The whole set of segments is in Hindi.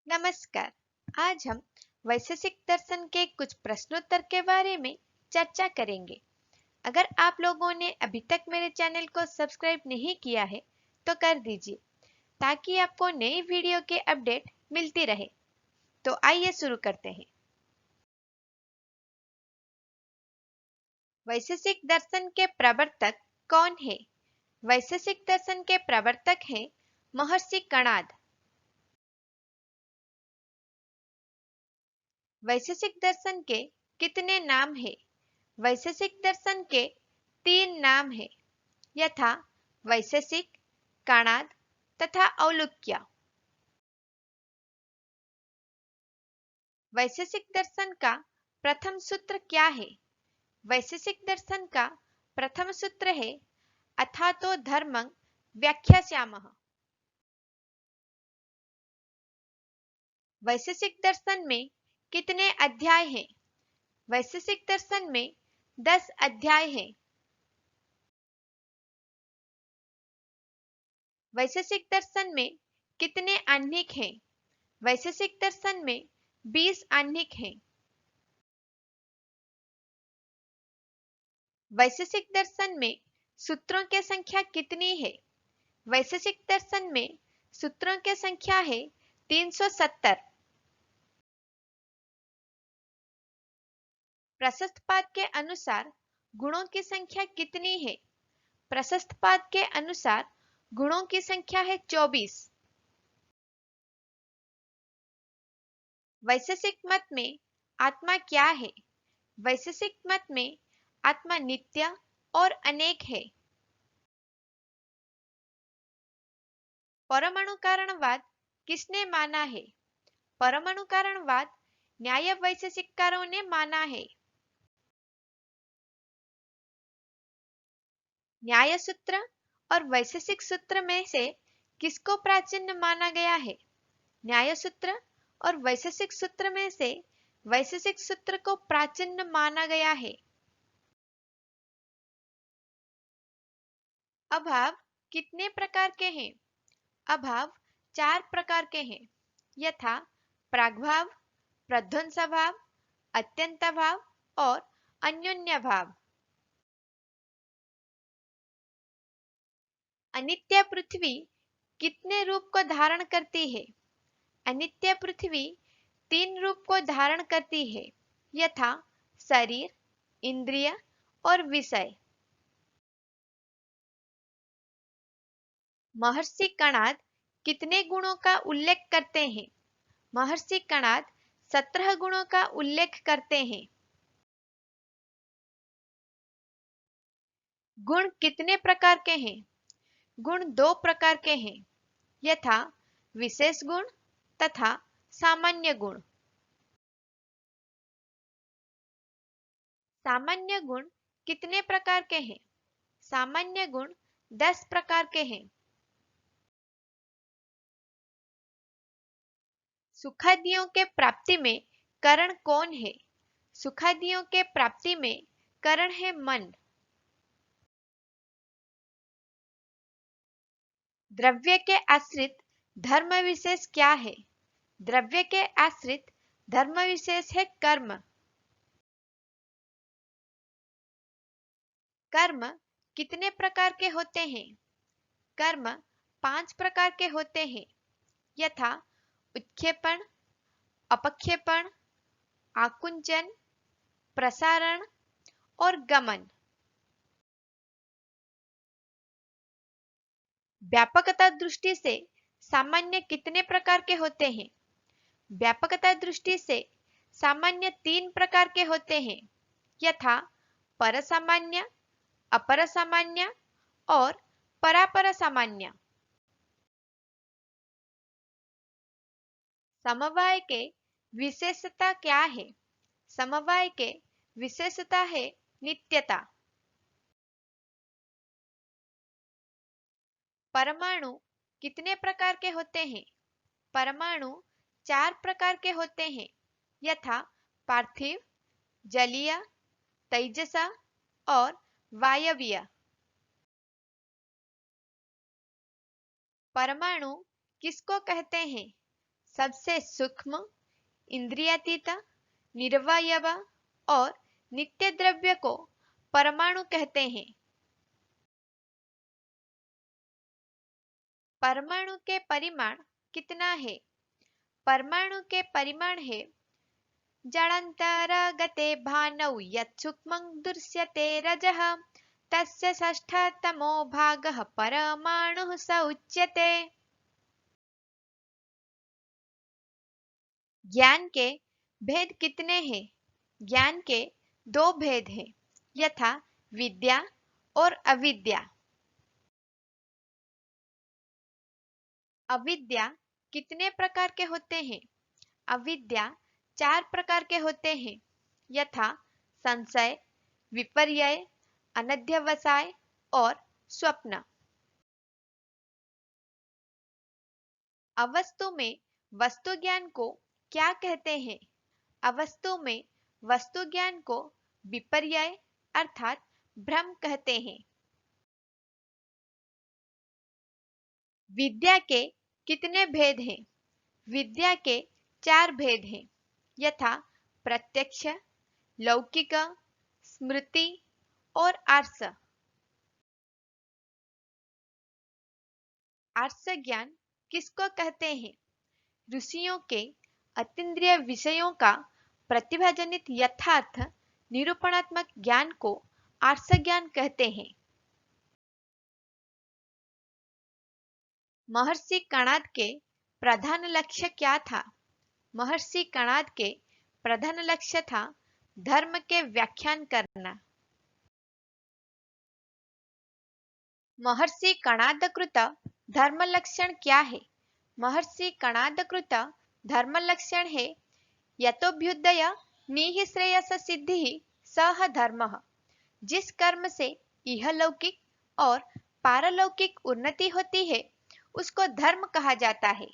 नमस्कार। आज हम वैशेषिक दर्शन के कुछ प्रश्नोत्तर के बारे में चर्चा करेंगे। अगर आप लोगों ने अभी तक मेरे चैनल को सब्सक्राइब नहीं किया है तो कर दीजिए ताकि आपको नई वीडियो के अपडेट मिलती रहे। तो आइए शुरू करते हैं। वैशेषिक दर्शन के प्रवर्तक कौन है? वैशेषिक दर्शन के प्रवर्तक हैं महर्षि कणाद। वैशेषिक दर्शन के कितने नाम हैं? वैशेषिक दर्शन के 3 नाम हैं, यथा वैशेषिक, कणाद तथा औलुक्य। वैशेषिक दर्शन का प्रथम सूत्र क्या है? वैशेषिक दर्शन का प्रथम सूत्र है अथातो धर्मं व्याख्यास्यामः। वैशेषिक दर्शन में कितने अध्याय हैं? वैशेषिक दर्शन में 10 अध्याय हैं। वैशेषिक दर्शन में कितने आह्निक हैं? वैशेषिक दर्शन में 20 आह्निक हैं। वैशेषिक दर्शन में सूत्रों की संख्या कितनी है? वैशेषिक दर्शन में सूत्रों की संख्या है 370। प्रशस्तपाद के अनुसार गुणों की संख्या कितनी है? प्रशस्तपाद के अनुसार गुणों की संख्या है 24। वैशेषिक मत में आत्मा क्या है? वैशेषिक मत में आत्मा नित्य और अनेक है। परमाणु कारणवाद किसने माना है? परमाणु कारणवाद न्याय वैशेषिककारों ने माना है। न्याय सूत्र और वैशेषिक सूत्र में से किसको प्राचीन माना गया है? न्याय सूत्र और वैशेषिक सूत्र में से वैशेषिक सूत्र को प्राचीन माना गया है। अभाव कितने प्रकार के हैं? अभाव 4 प्रकार के हैं, यथा प्रागभाव, प्रध्वंसभाव, अत्यंताभाव और अन्योन्यभाव। अनित्य पृथ्वी कितने रूप को धारण करती है? अनित्य पृथ्वी 3 रूप को धारण करती है, यथा शरीर, इंद्रिय और विषय। महर्षि कणाद कितने गुणों का उल्लेख करते हैं? महर्षि कणाद 17 गुणों का उल्लेख करते हैं। गुण कितने प्रकार के हैं? गुण 2 प्रकार के हैं, यथा विशेष गुण तथा सामान्य गुण। सामान्य गुण कितने प्रकार के हैं? सामान्य गुण 10 प्रकार के हैं। सुखादियों के प्राप्ति में कारण कौन है? सुखादियों के प्राप्ति में कारण है मन। द्रव्य के आश्रित धर्म विशेष क्या है? द्रव्य के आश्रित धर्म विशेष है कर्म। कर्म कितने प्रकार के होते हैं? कर्म 5 प्रकार के होते हैं, यथा उत्क्षेपण, अपक्षेपण, आकुंचन, प्रसारण और गमन। व्यापकता दृष्टि से सामान्य कितने प्रकार के होते हैं? व्यापकता दृष्टि से सामान्य 3 प्रकार के होते हैं, यथा परसामान्य, अपर सामान्य और परापर सामान्य। समवाय के विशेषता क्या है? समवाय के विशेषता है नित्यता। परमाणु कितने प्रकार के होते हैं? परमाणु 4 प्रकार के होते हैं, यथा पार्थिव, जलीय, तेजस और वायवीय। परमाणु किसको कहते हैं? सबसे सूक्ष्म, इंद्रियातीत, निर्वयव और नित्य द्रव्य को परमाणु कहते हैं। परमाणु के परिमाण कितना है? परमाणु के परिमाण है जलांतरगते भानौ यत् सूक्ष्मं दृश्यते रजः तस्य षष्ठतमो भागः परमाणुः स उच्यते। ज्ञान के भेद कितने हैं? ज्ञान के दो भेद हैं, यथा विद्या और अविद्या। अविद्या कितने प्रकार के होते हैं? अविद्या 4 प्रकार के होते हैं, यथा संशय, विपर्य, अनध्यवसाय और स्वप्न। अवस्तु में वस्तु ज्ञान को क्या कहते हैं? अवस्तु में वस्तु ज्ञान को विपर्य अर्थात भ्रम कहते हैं। विद्या के कितने भेद हैं? विद्या के 4 भेद हैं, यथा प्रत्यक्ष, लौकिक, स्मृति और आर्ष। आर्ष ज्ञान किसको कहते हैं? ऋषियों के अतीन्द्रिय विषयों का प्रतिभाजनित यथार्थ निरूपणात्मक ज्ञान को आर्ष ज्ञान कहते हैं। महर्षि कणाद के प्रधान लक्ष्य क्या था? महर्षि कणाद के प्रधान लक्ष्य था धर्म के व्याख्यान करना। महर्षि कणादकृत धर्म लक्षण क्या है? महर्षि कणादकृत धर्म लक्षण है यतोभ्युदय निहि श्रेयस सिद्धि सह धर्मः। जिस कर्म से इहलौकिक और पारलौकिक उन्नति होती है उसको धर्म कहा जाता है।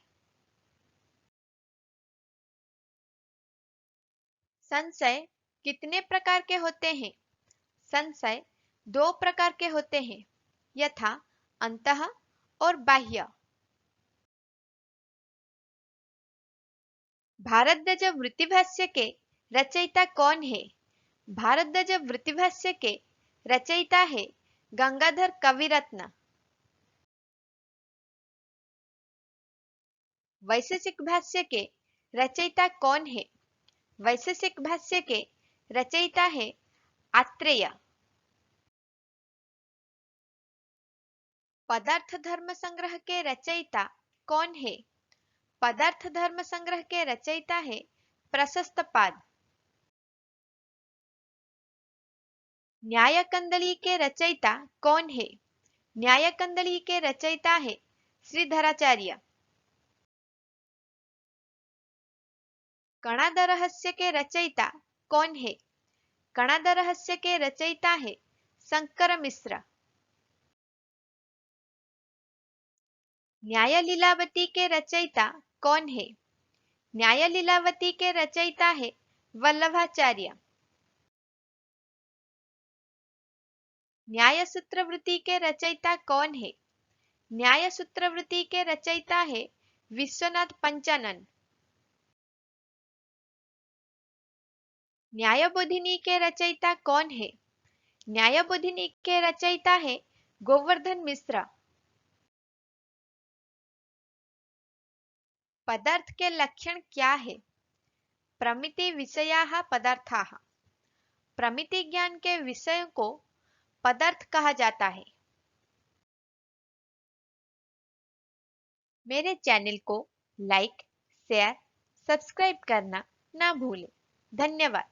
संशय कितने प्रकार के होते हैं? संशय 2 प्रकार के होते हैं, यथा अंतः और बाह्य। भारद्वाज वृत्तिभाष्य के रचयिता कौन है? भारद्वाज वृत्तिभाष्य के रचयिता है गंगाधर कविरत्न। वैशेषिक भाष्य के रचयिता कौन है? वैशेषिक भाष्य के रचयिता है आत्रेय। पदार्थ धर्म संग्रह के रचयिता कौन है? पदार्थ धर्म संग्रह के रचयिता है प्रशस्तपाद। न्याय कंदली के रचयिता कौन है? न्याय कंदली के रचयिता है श्रीधराचार्य। कणाद रहस्य के रचयिता कौन है? कणाद रहस्य के रचयिता है शंकर मिश्र। न्याय लीलावती के रचयिता कौन है? न्याय लीलावती के रचयिता है वल्लभाचार्य। न्याय सूत्रवृत्ति के रचयिता कौन है? न्याय सूत्रवृत्ति के रचयिता है विश्वनाथ पंचानन। न्यायबोधिनी के रचयिता कौन है? न्यायबोधिनी के रचयिता है गोवर्धन मिश्र। पदार्थ के लक्षण क्या है? प्रमिति विषयाः पदार्थाः। प्रमिति ज्ञान के विषयों को पदार्थ कहा जाता है। मेरे चैनल को लाइक, शेयर, सब्सक्राइब करना ना भूलें। धन्यवाद।